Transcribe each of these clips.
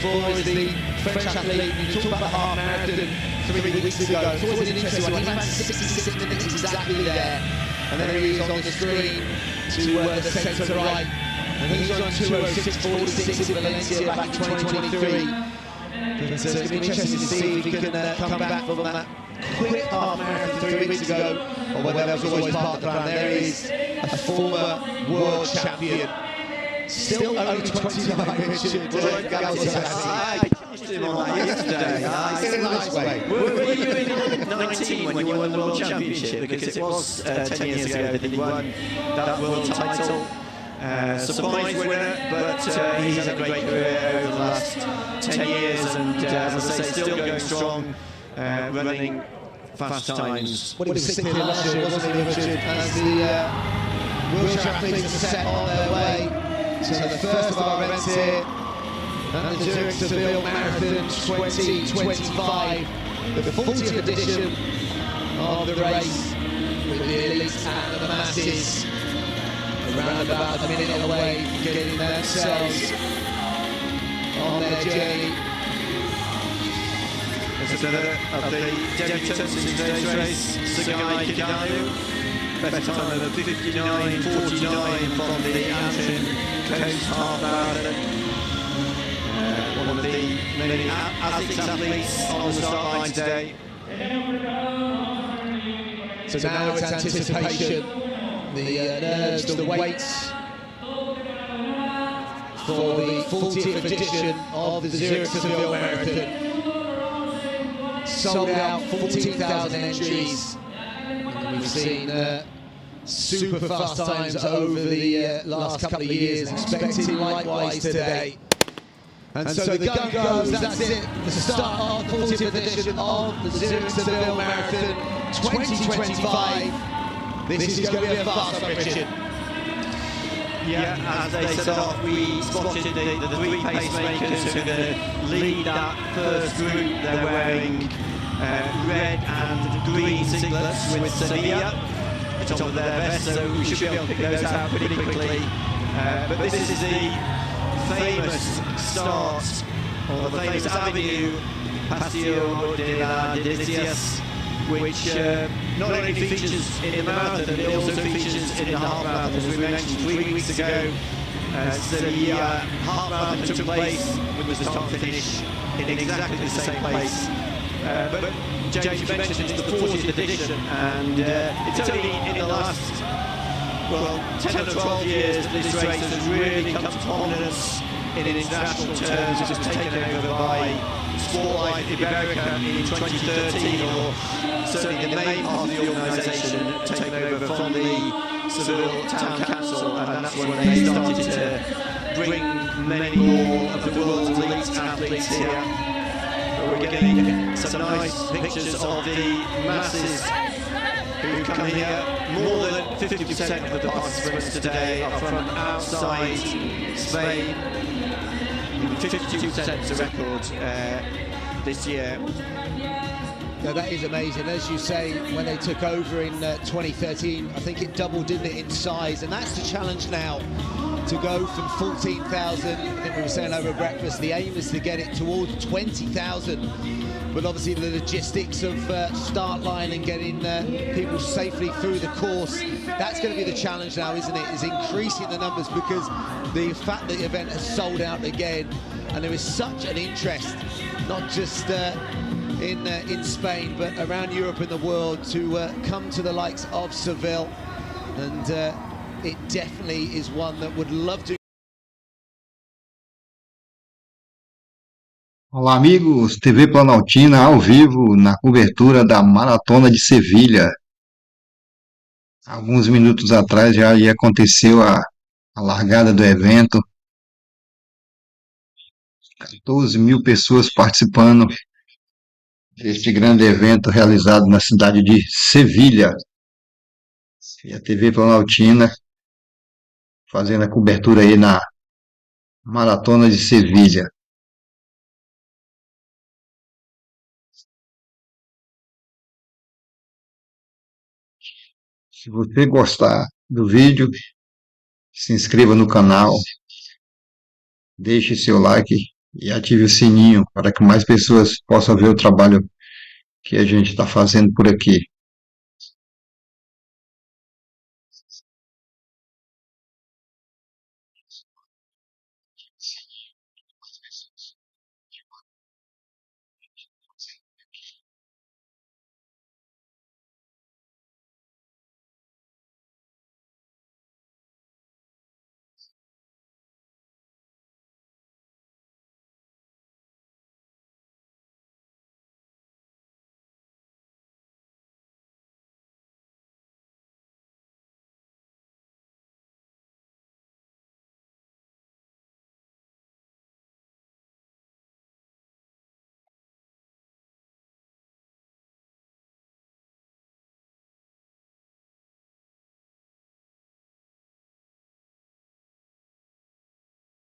for is the French athlete. We talked about the half marathon 3 weeks ago. It's always an interesting one. He ran 66 minutes exactly there. And then he was on the screen to the centre right. And he's on 2:06.46 in Valencia back in 2023. But it's going to be interesting to see if he can come back from that quick half marathon 3 weeks ago, or whether that was always part of the plan. There is a former world champion. Still only 29, Richard. I touched him on that yesterday. In a nice way. Were you in 19 when you won the World Championship? Because it was 10 years ago that he won that world title. Surprise winner, but he's had a great career over the last 10 years, and as I say, still going strong, running fast times. Well, he was sitting here last year, wasn't he, Richard, as the wheelchair athletes are set on their way. So the first of our events here at the Zurich Seville Marathon 2025, the 40th edition of the race, with the elites and the masses around about a minute away from getting themselves on their journey. There's another of the debutants in today's race, Sergei Kiganu, best time of 59.49 from the Antrim Coast Half Marathon. One of the many ASICS athletes on the start line today. So now it's anticipation. The nerves, the weights for the 40th edition of the Zurich Seville Marathon. Sold out, 14,000 entries. We've seen super fast times over the last couple of years, expecting likewise today. And so the gun goes, that's it, the start of the 40th edition of the Zurich Seville Marathon 2025. This is going to be a fast one, Richard. Yeah, as they set off, we spotted the three pacemakers who are going to lead that first group. They're wearing red and green singlets with Sevilla at the top of their vests, so we should be able to pick those out pretty quickly. But this is the famous start, or the famous avenue, Paseo de las Delicias, which not only features in the marathon, but it also features in the half marathon. As we mentioned 3 weeks ago, the half marathon took place with the start finish in exactly the same place. But James, you mentioned it's the 40th edition, and it's only in the last 10 or 12 years that this race has really come to prominence in international terms. It was taken over by Sport Iberica in 2013, or certainly the main part of the organisation taken over from the Seville Town Council, and that's when they started to bring many more of the world's elite athletes here. But we're getting some nice pictures of the masses who come here. More than 50% of the participants today are from outside Spain. 52% is a record this year. Now that is amazing. As you say, when they took over in 2013, I think it doubled, didn't it, in size? And that's the challenge now, to go from 14,000, I think we were saying over breakfast, the aim is to get it towards 20,000. But obviously the logistics of start line and getting people safely through the course, that's going to be the challenge now, isn't it? Is increasing the numbers, because the fact that the event has sold out again, and there is such an interest, not just in Spain, but around Europe and the world, to come to the likes of Seville, and it definitely is one that would love to. Olá, amigos, TV Planaltina ao vivo na cobertura da Maratona de Sevilha. Alguns minutos atrás já aconteceu a largada do evento. 14 mil pessoas participando deste grande evento realizado na cidade de Sevilha. E a TV Planaltina fazendo a cobertura aí na Maratona de Sevilha. Se você gostar do vídeo, se inscreva no canal, deixe seu like e ative o sininho para que mais pessoas possam ver o trabalho que a gente está fazendo por aqui.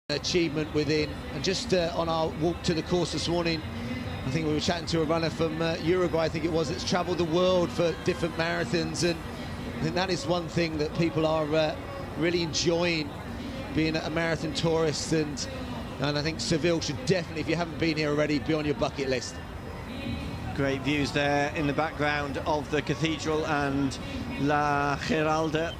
Achievement within, and just on our walk to the course this morning, I think we were chatting to a runner from Uruguay, I think it was, that's travelled the world for different marathons, and I think that is one thing that people are really enjoying, being a marathon tourist, and I think Seville should definitely, if you haven't been here already, be on your bucket list. Great views there in the background of the cathedral and La Giralda,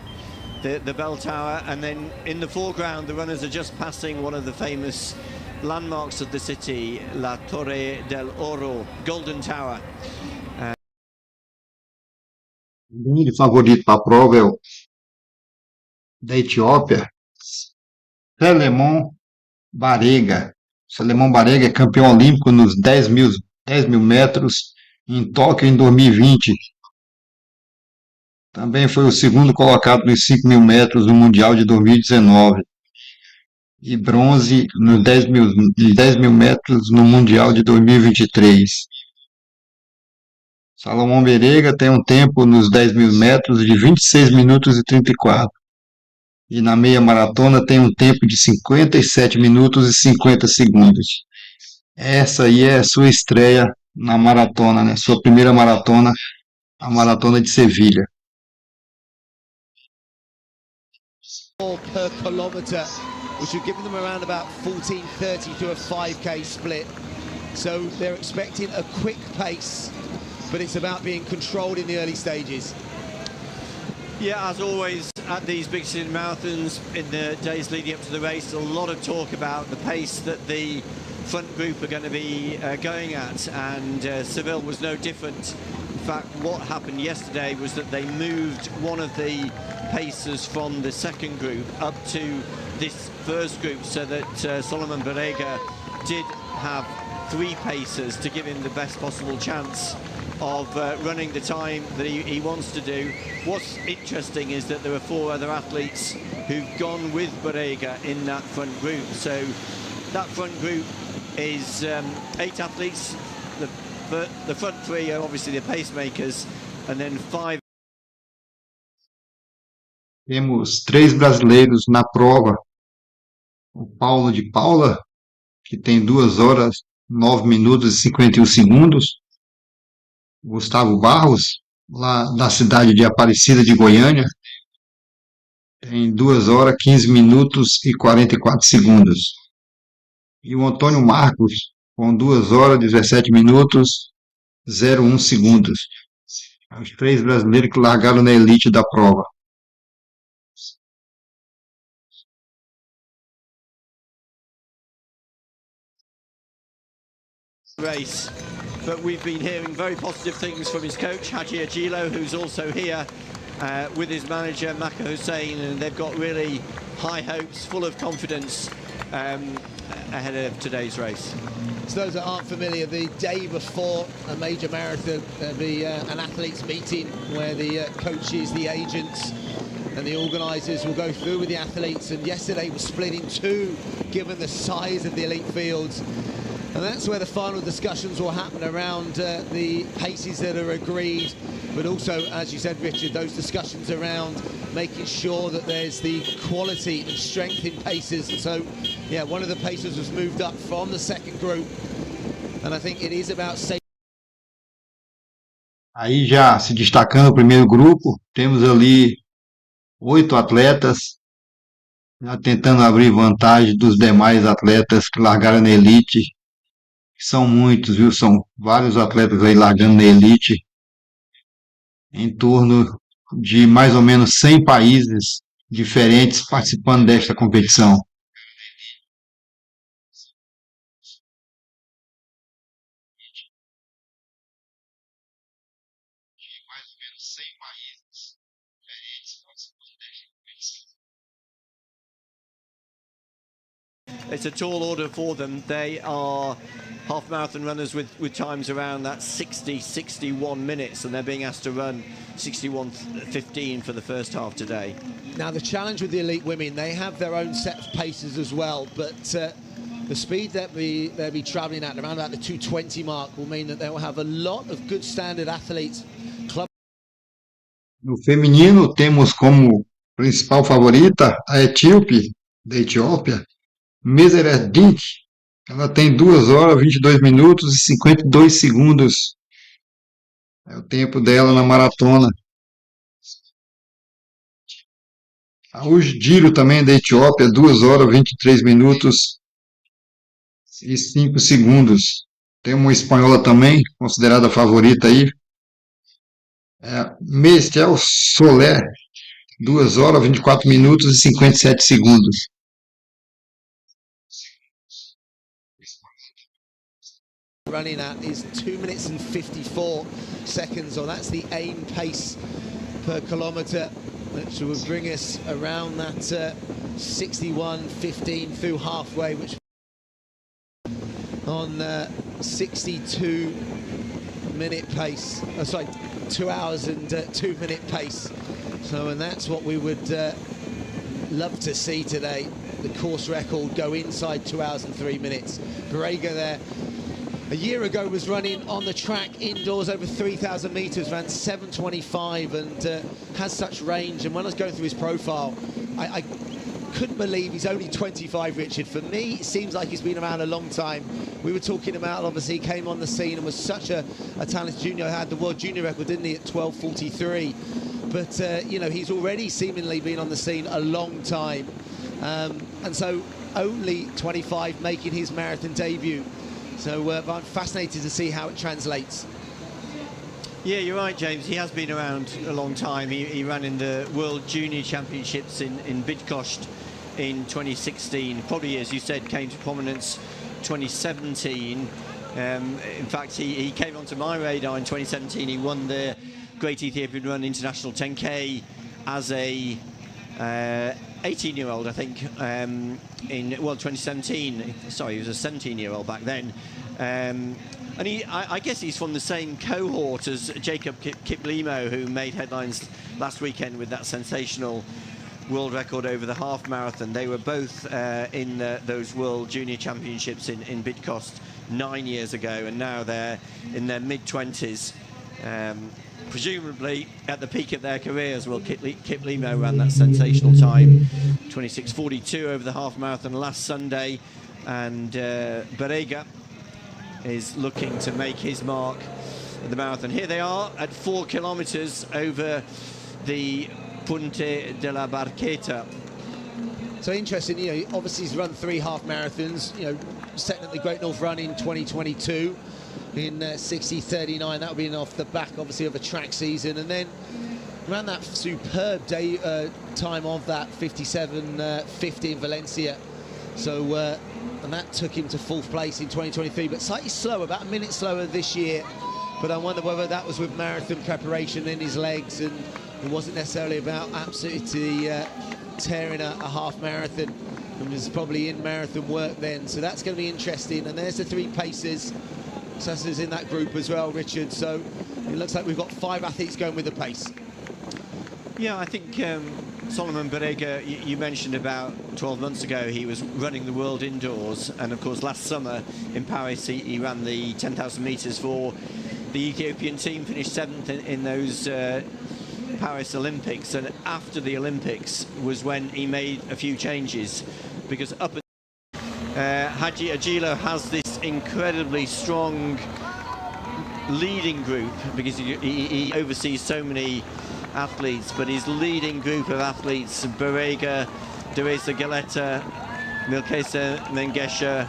the bell tower, and then in the foreground the runners are just passing one of the famous landmarks of the city, La Torre del Oro, Golden Tower. O grande favorito para a prova é o da Etiópia, Selemon Barega. Selemon Barega é campeão olímpico nos 10 mil metros em Tóquio em 2020. Também foi o segundo colocado nos 5 mil metros no Mundial de 2019 e bronze nos 10 mil metros no Mundial de 2023. Salomão Berega tem um tempo nos 10 mil metros de 26 minutos e 34. E na meia maratona tem um tempo de 57 minutos e 50 segundos. Essa aí é a sua estreia na maratona, né? Sua primeira maratona, a Maratona de Sevilha. Per kilometre, which would give them around about 14:30 to a 5k split. So they're expecting a quick pace, but it's about being controlled in the early stages. Yeah, as always at these big city marathons in the days leading up to the race, a lot of talk about the pace that the front group are going to be going at, and Seville was no different. In fact, what happened yesterday was that they moved one of the pacers from the second group up to this first group, so that Solomon Barega did have 3 pacers to give him the best possible chance of running the time that he wants to do. What's interesting is that there are 4 other athletes who've gone with Barega in that front group. So that front group is 8 athletes. The front 3 are obviously the pacemakers, and then 5. Temos 3 brasileiros na prova. O Paulo de Paula, que tem 2 horas, 9 minutos e 51 segundos. Gustavo Barros, lá da cidade de Aparecida de Goiânia, tem 2 horas, 15 minutos e 44 segundos. E o Antônio Marcos, com 2 horas, 17 minutos, 01 segundos. Os 3 brasileiros que largaram na elite da prova. Race, but we've been hearing very positive things from his coach Haji Agilo, who's also here with his manager Maka Hussein, and they've got really high hopes, full of confidence ahead of today's race. So those that aren't familiar, the day before a major marathon, there'll be an athletes meeting where the coaches, the agents and the organisers will go through with the athletes, and yesterday was split in 2 given the size of the elite fields. And that's where the final discussions will happen around the paces that are agreed, but also, as you said, Richard, those discussions around making sure that there's the quality and strength in paces. And so, yeah, one of the pacers was moved up from the second group, and I think it is about safety. Aí já se destacando o primeiro grupo, temos ali 8 atletas. já tentando abrir vantagem dos demais atletas que largaram na elite. São muitos, viu? São vários atletas aí largando na elite, em torno de mais ou menos 100 países diferentes participando desta competição. It's a tall order for them. They are half marathon runners with times around that 61 minutes, and they're being asked to run 61:15 for the first half today. Now the challenge with the elite women, they have their own set of paces as well, but the speed that they'll be travelling at around about the 2:20 mark will mean that they will have a lot of good standard athletes. No feminino, temos como principal favorita a etíope, da Etiópia, Meseret. Ela tem 2 horas, 22 minutos e 52 segundos. É o tempo dela na maratona. A Usdiro também da Etiópia, 2 horas, 23 minutos e 5 segundos. Tem uma espanhola também, considerada favorita aí. Mestel Soler, 2 horas, 24 minutos e 57 segundos. Running at is 2 minutes and 54 seconds, or that's the aim pace per kilometre, which will bring us around that 61:15 through halfway, which on 62-minute pace. 2 hours and 2 minute pace. So, and that's what we would love to see today. The course record go inside 2 hours and 3 minutes. Borrega there, a year ago, was running on the track indoors over 3,000 metres, ran 7:25, and has such range. And when I was going through his profile, I couldn't believe he's only 25, Richard. For me, it seems like he's been around a long time. We were talking about, obviously, he came on the scene and was such a talented junior. Had the world junior record, didn't he, at 12:43. But, you know, he's already seemingly been on the scene a long time. And so only 25, making his marathon debut. So I'm fascinated to see how it translates. Yeah, you're right, James. He has been around a long time. He ran in the World Junior Championships in Bydgoszcz in 2016. Probably, as you said, came to prominence 2017. In fact, he came onto my radar in 2017. He won the Great Ethiopian Run International 10K as a 18-year-old, I think, in 2017. Sorry, he was a 17-year-old back then. And I guess he's from the same cohort as Jacob Kiplimo, who made headlines last weekend with that sensational world record over the half marathon. They were both in those World Junior Championships in Bydgoszcz 9 years ago, and now they're in their mid-20s. Presumably at the peak of their careers. Well, Kiplimo ran that sensational time, 26:42 over the half marathon last Sunday, and Borrega is looking to make his mark at the marathon. Here they are at 4 kilometres over the Punte de la Barqueta. So interesting, you know, obviously he's run 3 half marathons, you know, second at the Great North Run in 2022. In 60:39, that would be off the back, obviously, of a track season, and then ran that superb day time of that 57:50 in Valencia. So, and that took him to 4th place in 2023, but slightly slower, about a minute slower this year. But I wonder whether that was with marathon preparation in his legs, and it wasn't necessarily about absolutely tearing a half marathon. It was probably in marathon work then. So that's going to be interesting. And there's the 3 paces. Successors in that group as well, Richard. So it looks like we've got 5 athletes going with the pace. Yeah, I think Solomon Borrega, you mentioned about 12 months ago he was running the world indoors, and of course last summer in Paris he ran the 10,000 metres for the Ethiopian team, finished 7th in those Paris Olympics, and after the Olympics was when he made a few changes, because up Haji Agilo has this incredibly strong leading group, because he oversees so many athletes, but his leading group of athletes, Borrega, Teresa Galetta, Milkesa Mengesha,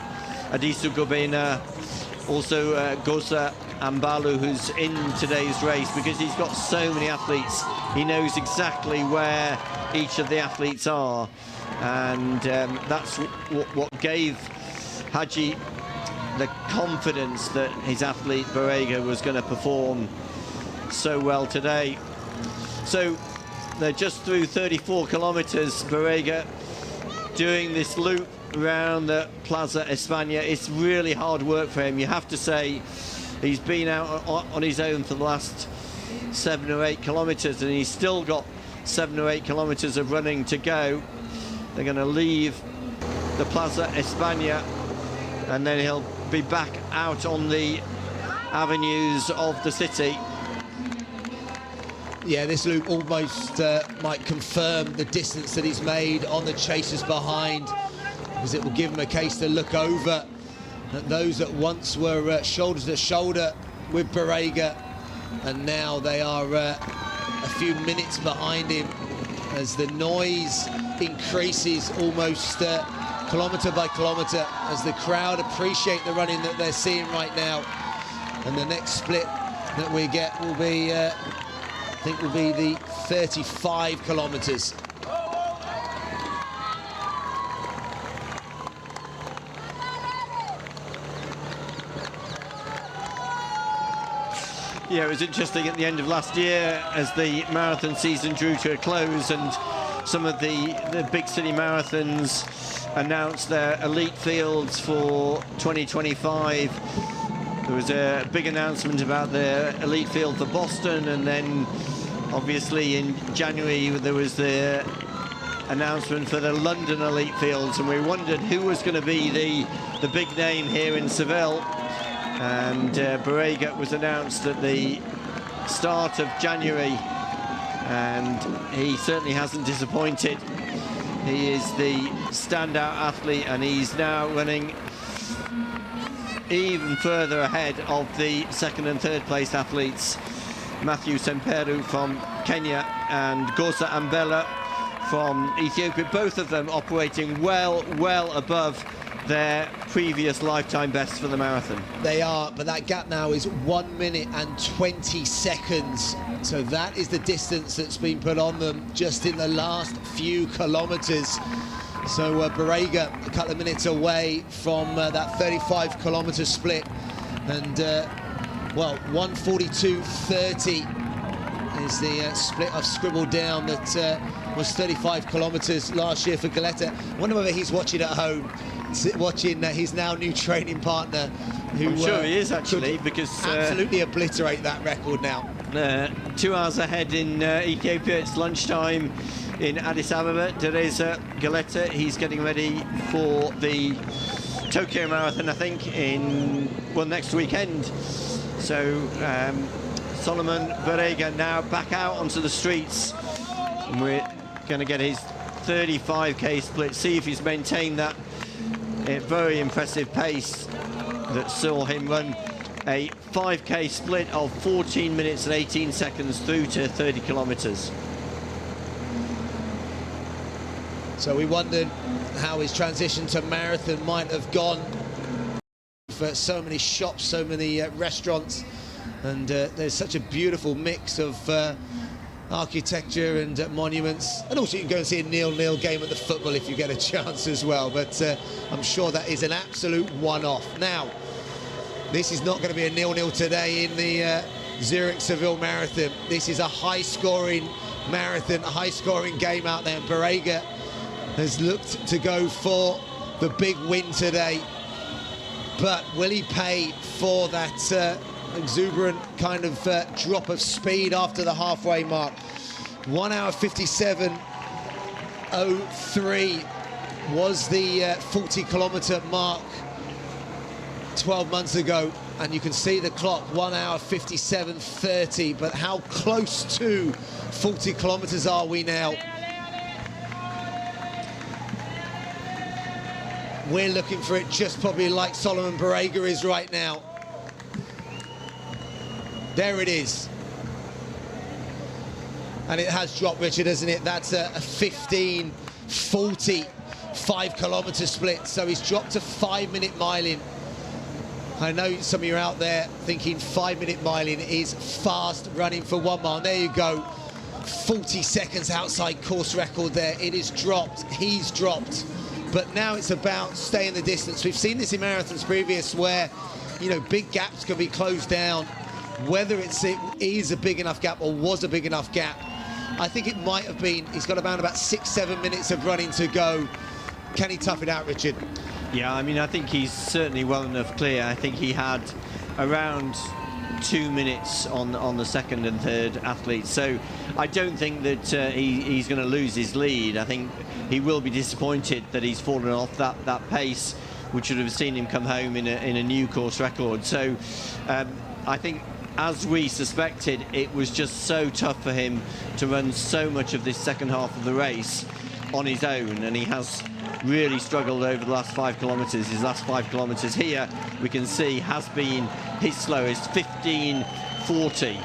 Adisu Gobena, also Goza Ambalu, who's in today's race, because he's got so many athletes. He knows exactly where each of the athletes are, and that's what gave Haji the confidence that his athlete Barega was going to perform so well today. So they're just through 34 kilometers, Barega, doing this loop around the Plaza España. It's really hard work for him, you have to say. He's been out on his own for the last 7 or 8 kilometers, and he's still got 7 or 8 kilometers of running to go. They're going to leave the Plaza España, and then he'll be back out on the avenues of the city. Yeah, this loop almost might confirm the distance that he's made on the chasers behind, because it will give him a case to look over at those that once were shoulder to shoulder with Barega, and now they are a few minutes behind him as the noise increases almost kilometre by kilometre, as the crowd appreciate the running that they're seeing right now. And the next split that we get will be, I think, will be the 35 kilometres. Yeah, it was interesting at the end of last year as the marathon season drew to a close, and some of the big city marathons announced their elite fields for 2025. There was a big announcement about the elite field for Boston, and then obviously in January there was the announcement for the London elite fields, and we wondered who was going to be the big name here in Seville. And Barega was announced at the start of January, and he certainly hasn't disappointed. He is the standout athlete, and he's now running even further ahead of the second and third place athletes, Matthew Semperu from Kenya and Goza Ambela from Ethiopia, both of them operating well above their previous lifetime best for the marathon. They are, but that gap now is 1 minute and 20 seconds. So that is the distance that's been put on them just in the last few kilometres. So Barega a couple of minutes away from that 35 kilometre split. And, well, 1:42.30 is the split I've scribbled down that was 35 kilometres last year for Galetta. I wonder whether he's watching at home, watching his now new training partner, who I'm sure he is actually, because absolutely obliterate that record now. 2 hours ahead in Ethiopia. It's lunchtime in Addis Ababa. Teresa Galetta, he's getting ready for the Tokyo Marathon, I think, next weekend. So Solomon Barega now back out onto the streets, and we're going to get his 35k split, see if he's maintained that very impressive pace that saw him run a 5k split of 14 minutes and 18 seconds through to 30 kilometers. So we wondered how his transition to marathon might have gone, for so many shops, so many restaurants, and there's such a beautiful mix of architecture and monuments, and also you can go and see a 0-0 game at the football if you get a chance as well, but I'm sure that is an absolute one-off. Now, this is not going to be a 0-0 today in the Zurich-Seville Marathon. This is a high-scoring marathon, a high-scoring game out there. Barega has looked to go for the big win today, but will he pay for that exuberant kind of drop of speed after the halfway mark? 1 hour 57:03 was the 40-kilometer mark 12 months ago, and you can see the clock, 1 hour 57:30, but how close to 40 kilometers are we now? We're looking for it just probably like Solomon Barega is right now. There it is. And it has dropped, Richard, hasn't it? That's a 15 40 5-kilometre split, so he's dropped to 5-minute miling. I know some of you are out there thinking 5-minute miling is fast running for 1 mile. There you go, 40 seconds outside course record there. It is dropped, he's dropped, but now it's about staying the distance. We've seen this in marathons previous where, you know, big gaps can be closed down. Whether it is a big enough gap or was a big enough gap, I think it might have been. He's got about 6-7 minutes of running to go. Can he tough it out, Richard? Yeah, I mean, I think he's certainly well enough clear. I think he had around 2 minutes on the second and third athletes, so I don't think that he's going to lose his lead. I think he will be disappointed that he's fallen off that pace, which would have seen him come home in a new course record. So I think, as we suspected, it was just so tough for him to run so much of this second half of the race on his own, and he has really struggled over the last 5 kilometres. His last 5 kilometres here, we can see, has been his slowest, 15:40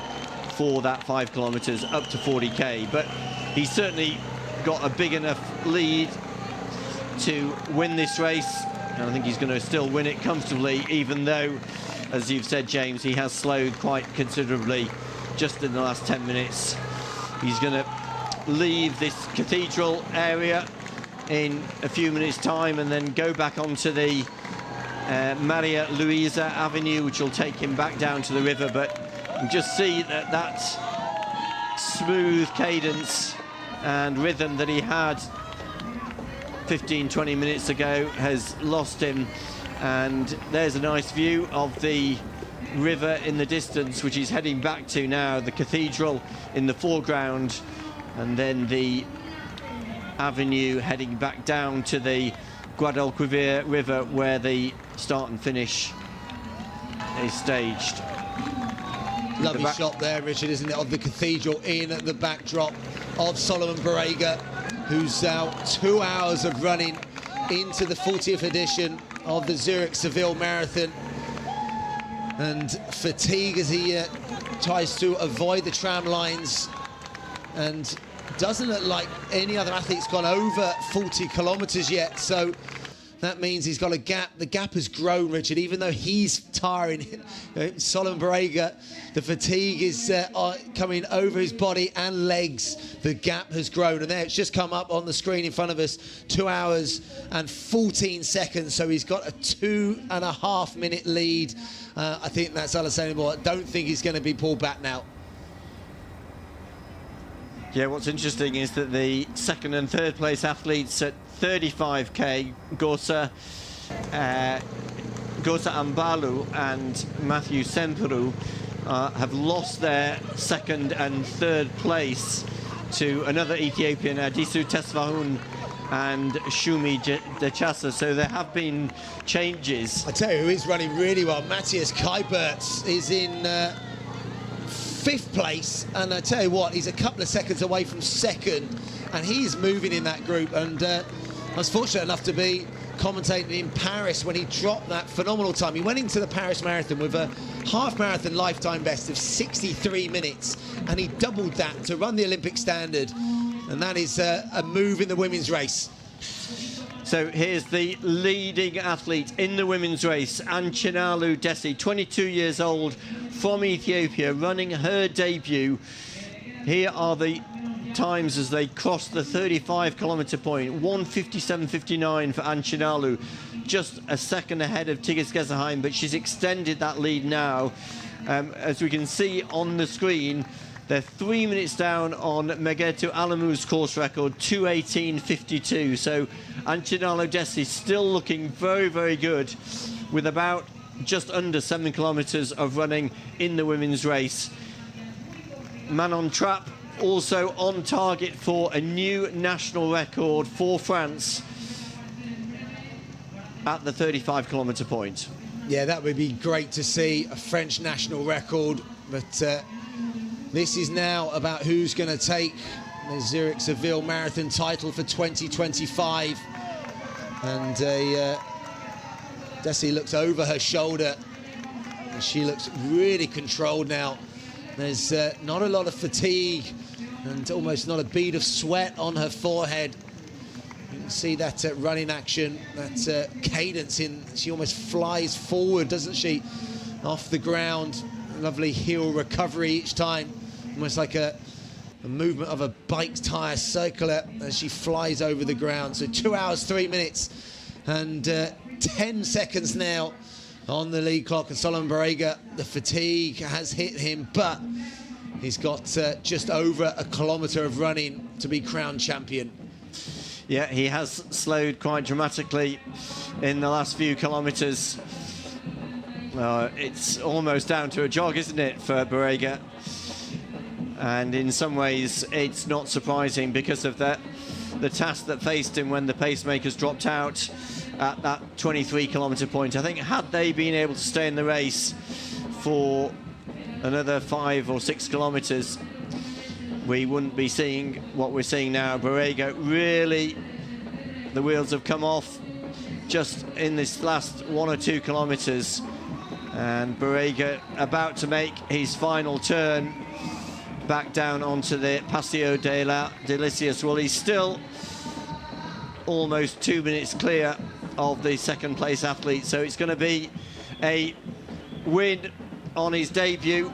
for that 5 kilometres up to 40k. But he's certainly got a big enough lead to win this race, and I think he's going to still win it comfortably, even though, as you've said, James, he has slowed quite considerably just in the last 10 minutes. He's going to leave this cathedral area in a few minutes' time and then go back onto the Maria Luisa Avenue, which will take him back down to the river. But you just see that smooth cadence and rhythm that he had 15-20 minutes ago has lost him. And there's a nice view of the river in the distance, which he's heading back to now, the cathedral in the foreground, and then the avenue heading back down to the Guadalquivir River, where the start and finish is staged. Lovely shot there, Richard, isn't it, of the cathedral in the backdrop of Solomon Barega, who's now 2 hours of running into the 40th edition of the Zurich-Seville Marathon, and fatigue as he tries to avoid the tram lines, and doesn't look like any other athlete's gone over 40 kilometres yet, so that means he's got a gap. The gap has grown, Richard, even though he's tiring. Solomon Barega, the fatigue is coming over his body and legs. The gap has grown, and there it's just come up on the screen in front of us, 2 hours and 14 seconds, so he's got a 2.5 minute lead. I think that's unassailable. I don't think he's going to be pulled back now. Yeah, what's interesting is that the second and third place athletes at 35k, Gosa Ambalu and Matthew Semperu, have lost their second and third place to another Ethiopian, Adisu Tesfahun and Shumi Dechasa. So there have been changes. I tell you who is running really well, Matthias Keiberts is in 5th place, and I tell you what, he's a couple of seconds away from second, and he's moving in that group. And I was fortunate enough to be commentating in Paris when he dropped that phenomenal time. He went into the Paris Marathon with a half marathon lifetime best of 63 minutes, and he doubled that to run the Olympic standard, and that is a move in the women's race. So here's the leading athlete in the women's race, Anchinalu Desi, 22 years old, from Ethiopia, running her debut. Here are the times as they cross the 35-kilometre point. 1:57.59 for Anchinalu, just a second ahead of Tigist Gezaheim, but she's extended that lead now. As we can see on the screen, they're 3 minutes down on Megetu Alamu's course record, 2:18.52. So Anchinalu Desi still looking very, very good, with about just under 7 kilometres of running in the women's race. Manon Trapp also on target for a new national record for France at the 35-kilometre point. Yeah, that would be great to see, a French national record, but this is now about who's going to take the Zurich-Seville Marathon title for 2025. And Desi looks over her shoulder, and she looks really controlled now. There's not a lot of fatigue and almost not a bead of sweat on her forehead. See that running action, that cadence in, she almost flies forward, doesn't she, off the ground. Lovely heel recovery each time, almost like a movement of a bike tyre circular as she flies over the ground. So 2 hours, 3 minutes and 10 seconds now on the lead clock. And Solomon Barega, the fatigue has hit him, but he's got just over a kilometre of running to be crowned champion. Yeah, he has slowed quite dramatically in the last few kilometres. It's almost down to a jog, isn't it, for Barega? And in some ways, it's not surprising because of the task that faced him when the pacemakers dropped out at that 23-kilometre point. I think had they been able to stay in the race for another 5 or 6 kilometres, we wouldn't be seeing what we're seeing now. Barega, really, the wheels have come off just in this last 1 or 2 kilometres. And Barega about to make his final turn back down onto the Paseo de la Delicias. Well, he's still almost 2 minutes clear of the second place athlete, so it's going to be a win on his debut,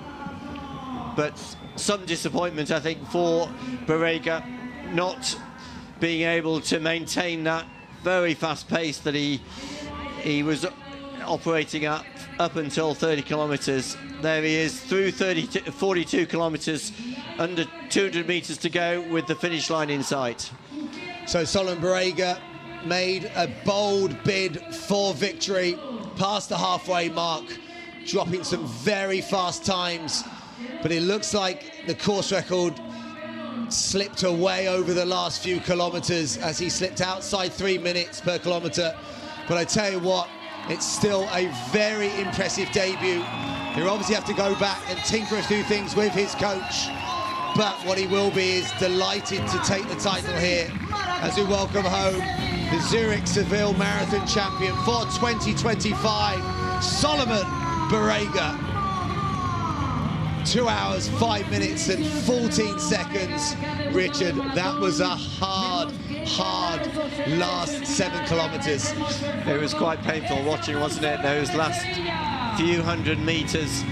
but some disappointment, I think, for Barega, not being able to maintain that very fast pace that he was operating at up until 30 kilometres. There he is through 42 kilometres, under 200 metres to go with the finish line in sight. So Solomon Barega made a bold bid for victory, past the halfway mark, dropping some very fast times, but it looks like the course record slipped away over the last few kilometres as he slipped outside 3 minutes per kilometre. But I tell you what, it's still a very impressive debut. He'll obviously have to go back and tinker a few things with his coach, but what he will be is delighted to take the title here as we welcome home the Zurich Seville Marathon champion for 2025, Solomon Barega. 2 hours, 5 minutes and 14 seconds. Richard, that was a hard last 7 kilometres. It was quite painful watching, wasn't it, those last few hundred metres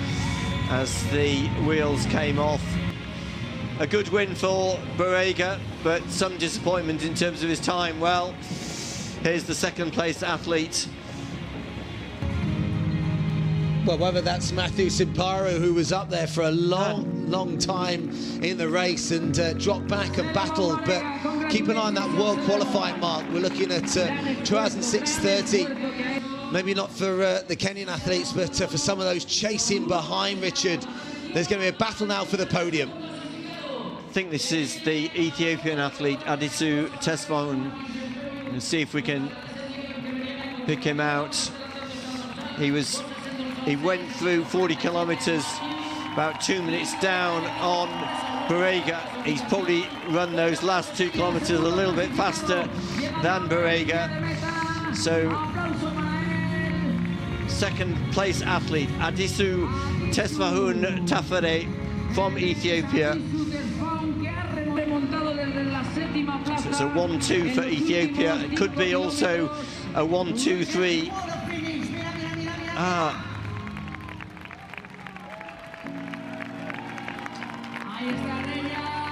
as the wheels came off. A good win for Barega, but some disappointment in terms of his time. Well, here's the second place athlete. Well, whether that's Matthew Simparu, who was up there for a long time in the race and dropped back and battled, but keep an eye on that world qualifying mark. We're looking at 2 hours and 6:30. Maybe not for the Kenyan athletes, but for some of those chasing behind Richard. There's going to be a battle now for the podium. I think this is the Ethiopian athlete, Adisu Tesfaun. And see if we can pick him out. He went through 40 kilometres, about 2 minutes down on Barega. He's probably run those last 2 kilometres a little bit faster than Barega. So, second place athlete, Adisu Tesfaun Tafare from Ethiopia. So it's a 1-2 for Ethiopia. It could be also a 1-2-3.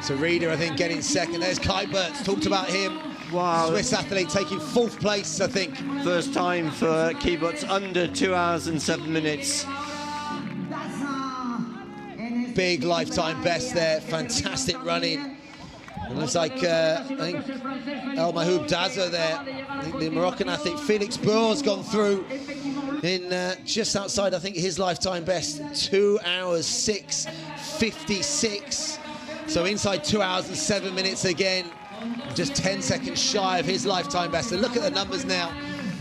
So Reader, I think, getting second. There's Kai Burtz, talked about him. Wow. Swiss athlete taking 4th place, I think. First time for Kibbutz under 2 hours and 7 minutes. Big lifetime best there, fantastic running. It looks like, I think, El Mahoub Daza there. I think the Moroccan athlete Felix Bour's gone through in just outside, I think, his lifetime best, 2 hours 6:56. So inside 2 hours and 7 minutes again, just 10 seconds shy of his lifetime best. And look at the numbers now.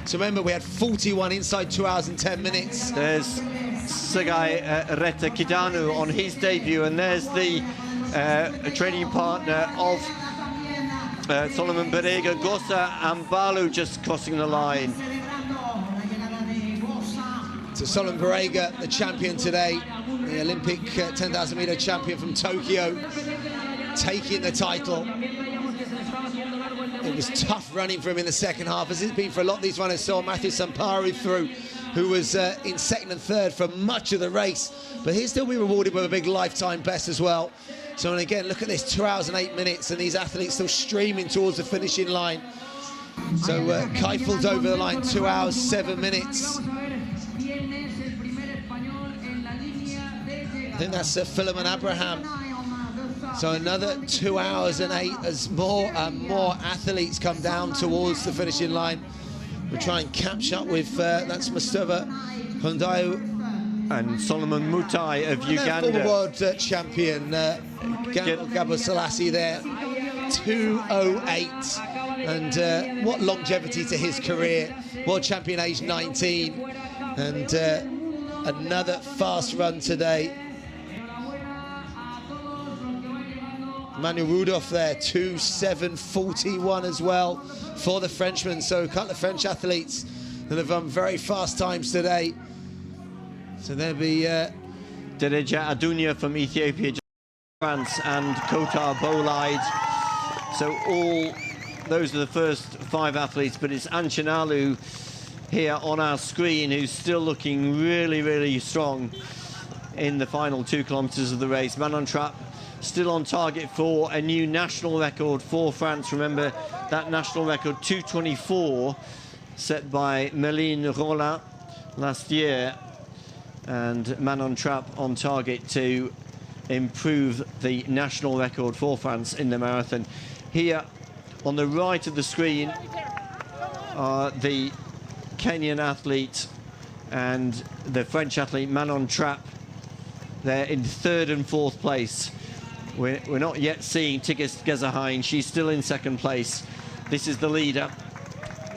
So remember, we had 41 inside 2 hours and 10 minutes. There's Sagai Reta Kidanu on his debut, and there's the training partner of Solomon Barega, Gosa Ambalu, just crossing the line. So Solomon Barega, the champion today, the Olympic 10,000 metre champion from Tokyo, taking the title. It it was tough running for him in the second half, as it's been for a lot of these runners. Saw Matthew Samparu through, who was in second and third for much of the race, but he'll still be rewarded with a big lifetime best as well. So, and again, look at this, 2 hours and 8 minutes, and these athletes still streaming towards the finishing line. So Keifel's over the line, 2 hours, 7 minutes. I think that's Philemon Abraham. So another 2 hours and 8 as more and more athletes come down towards the finishing line. We'll try and catch up with, that's Mustafa Hondayu. And Solomon Mutai of Uganda. Former world champion, Gabo Selassie there, 2:08. And what longevity to his career. World champion age 19. And another fast run today. Manuel Rudolph there, 2:07.41 as well for the Frenchman. So a couple of French athletes that have run very fast times today. So there'll be Dereja Adunya from Ethiopia, France, and Kotar Bolide. So all those are the first 5 athletes, but it's Anchinalu here on our screen who's still looking really, really strong in the final 2 kilometres of the race. Manon Trapp still on target for a new national record for France. Remember that national record, 2:24, set by Méline Rollin last year. And Manon Trapp on target to improve the national record for France in the marathon. Here on the right of the screen are the Kenyan athlete and the French athlete Manon Trapp. They're in 3rd and 4th place. We're not yet seeing Tigist Gezahein. She's still in 2nd place. This is the leader,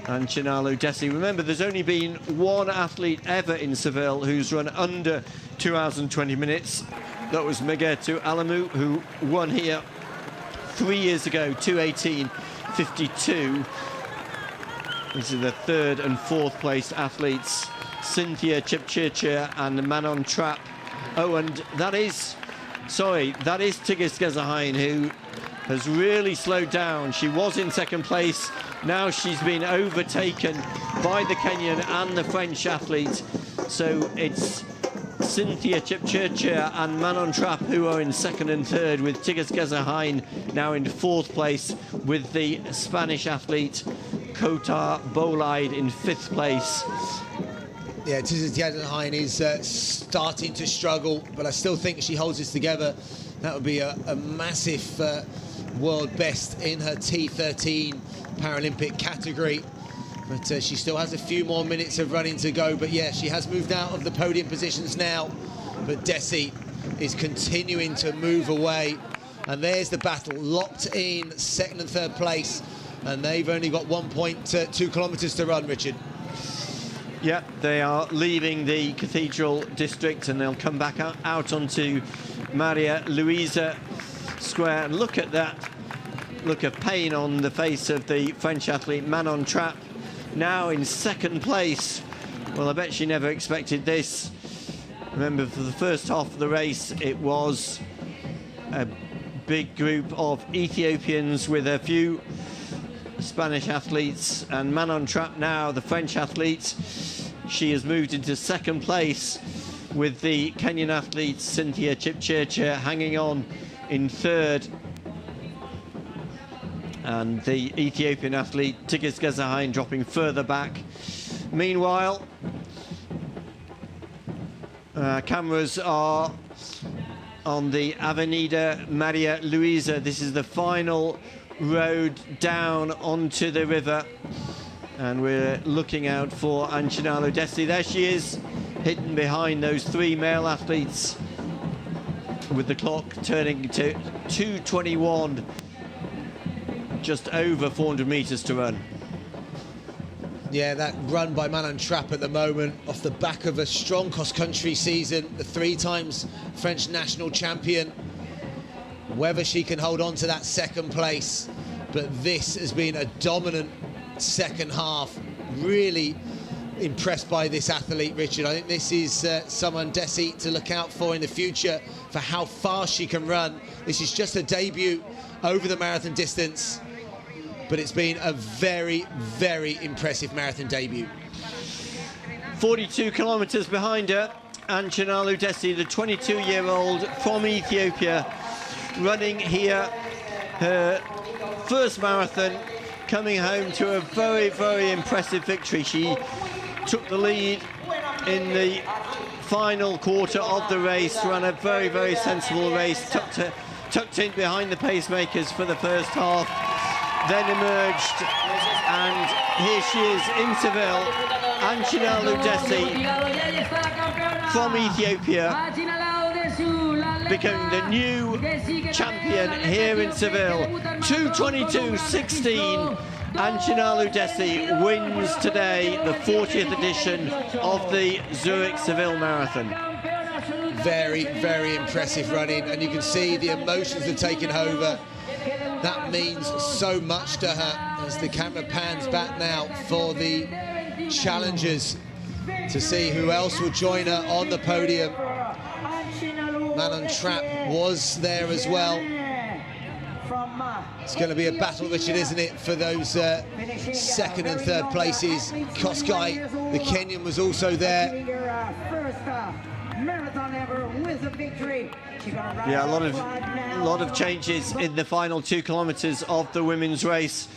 Anchinalu Desi. Remember, there's only been 1 athlete ever in Seville who's run under 2 hours and 20 minutes. That was Megetu Alamu, who won here 3 years ago, 2:18.52. These are the 3rd and 4th place athletes, Cynthia Chipchirchir and Manon Trapp. Oh, and that is Tigist Gezahein, who has really slowed down. She was in 2nd place. Now she's been overtaken by the Kenyan and the French athlete. So it's Cynthia Chipchirchir and Manon Trapp who are in 2nd and 3rd, with Tigist Gezahein now in 4th place, with the Spanish athlete Kotar Bolide in 5th place. Yeah, Tigist Gezahein is starting to struggle, but I still think she holds this together. That would be a massive world best in her T13 Paralympic category. But she still has a few more minutes of running to go. But yeah, she has moved out of the podium positions now. But Desi is continuing to move away. And there's the battle, locked in 2nd and 3rd place. And they've only got 1.2 kilometres to run, Richard. Yeah, they are leaving the Cathedral District and they'll come back out onto Maria Luisa Square. And look at that look of pain on the face of the French athlete Manon Trapp, now in 2nd place. Well, I bet she never expected this. Remember, for the first half of the race, it was a big group of Ethiopians with a few Spanish athletes, and Manon Trapp now, the French athlete, she has moved into 2nd place with the Kenyan athlete Cynthia Chipchirchir hanging on in 3rd, and the Ethiopian athlete Tigist Gezahein dropping further back. Meanwhile, cameras are on the Avenida Maria Luisa. This is the final road down onto the river, and we're looking out for Anchinalu Desi. There she is, hidden behind those 3 male athletes, with the clock turning to 2:21, just over 400 meters to run. Yeah, that run by Manon Trapp at the moment, off the back of a strong cross-country season, the 3 times French national champion. Whether she can hold on to that 2nd place, but this has been a dominant second half. Really impressed by this athlete, Richard. I think this is someone, Desi, to look out for in the future for how fast she can run. This is just a debut over the marathon distance. but it's been a very, very impressive marathon debut. 42 kilometres behind her, and Chinalu Desi, the 22-year-old from Ethiopia, running here her first marathon, coming home to a very, very impressive victory. She took the lead in the final quarter of the race, ran a very, very sensible race, tucked in behind the pacemakers for the first half, then emerged, and here she is in Seville, and Chinalu Desi from Ethiopia becoming the new champion here in Seville. 2:22.16, and Chinalu Desi wins today the 40th edition of the Zurich Seville Marathon. Very, very impressive running, and you can see the emotions have taken over. That means so much to her as the camera pans back now for the challengers to see who else will join her on the podium. Manon Trapp was there as well. It's going to be a battle, Richard, isn't it, for those second and third places. Kosgei, the Kenyan, was also there. Yeah, a lot of changes in the final 2 kilometres of the women's race.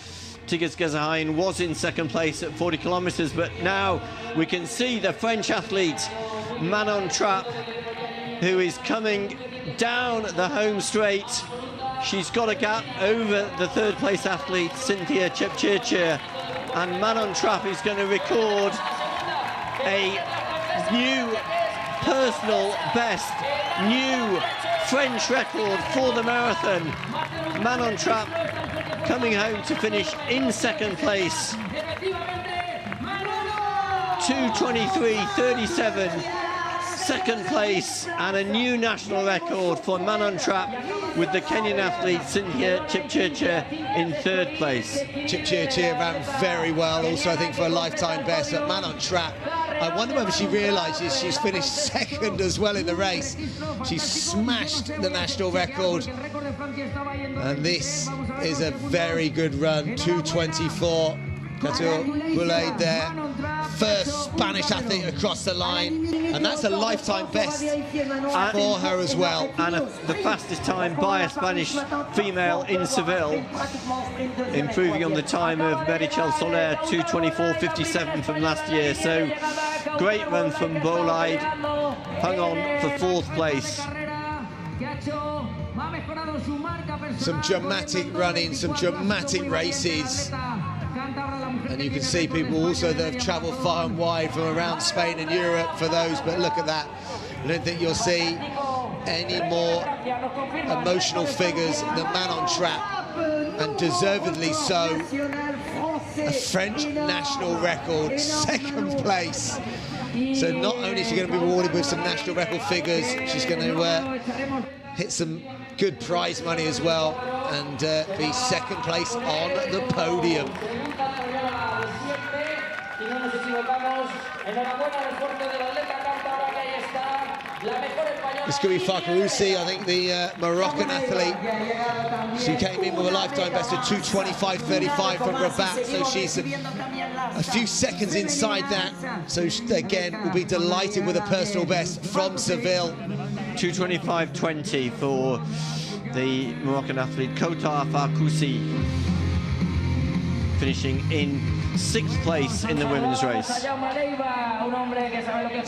Tigges Gezahain was in second place at 40 kilometres, but now we can see the French athlete Manon Trapp, who is coming down the home straight. She's got a gap over the third place athlete Cynthia Chepchirchir, and Manon Trapp is going to record a new personal best, new French record for the marathon. Manon Trapp coming home to finish in second place. 2:23.37, second place, and a new national record for Manon Trapp, with the Kenyan athlete Cynthia Chepchirchir in third place. Chepchirchir ran very well, also I think for a lifetime best, but Manon Trapp, I wonder whether she realises she's finished second as well in the race. She smashed the national record, and this is a very good run. 2:24. Katul Boulaid there, first Spanish athlete across the line, and that's a lifetime best for her as well. And the fastest time by a Spanish female in Seville, improving on the time of Merichel Soler, 2:24.57 from last year. So great run from Boulaid, hung on for fourth place. Some dramatic running, some dramatic races. And you can see people also that have travelled far and wide from around Spain and Europe for those, but look at that. I don't think you'll see any more emotional figures than Manon Trapp, and deservedly so. A French national record, second place. So not only is she going to be rewarded with some national record figures, she's going to hit some good prize money as well, and be second place on the podium. This could be Fakaroussi, I think the Moroccan athlete. She came in with a lifetime best of 2:25.35 from Rabat, so she's a few seconds inside that. So again, we'll be delighted with a personal best from Seville. 2:25.20 for the Moroccan athlete Kota Fakaroussi, finishing in sixth place in the women's race.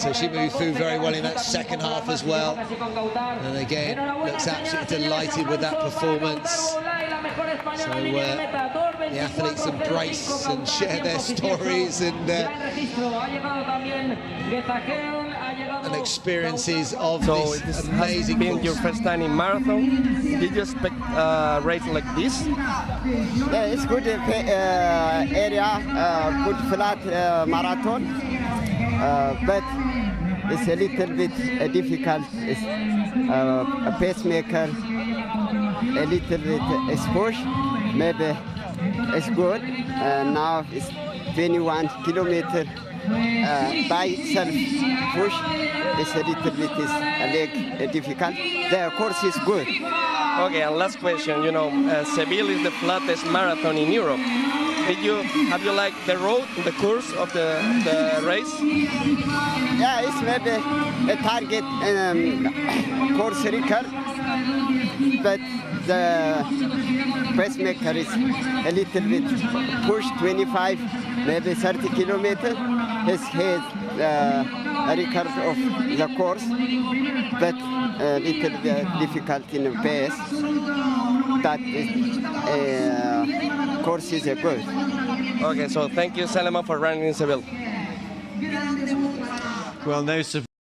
So she moved through very well in that second half as well, and again looks absolutely delighted with that performance. So the athletes embrace and share their stories and experiences of this amazing course. course. Your first time in marathon, did you expect a race like this? Yeah, it's good area, good flat marathon, but it's a little bit difficult. It's a pacemaker, a little bit push. Maybe it's good. Now it's 21 kilometers by self push. It's a little bit is a leg difficult. The course is good. Okay, and last question. You know, Seville is the flattest marathon in Europe. Have you liked the road, the course of the race? Yeah, it's maybe a target course record, but the pacemaker is a little bit pushed 25, maybe 30 kilometers. His head record of the course, but a little bit difficult in the pace. That course is good. Okay, so thank you, Salema, for running in Seville. Well, no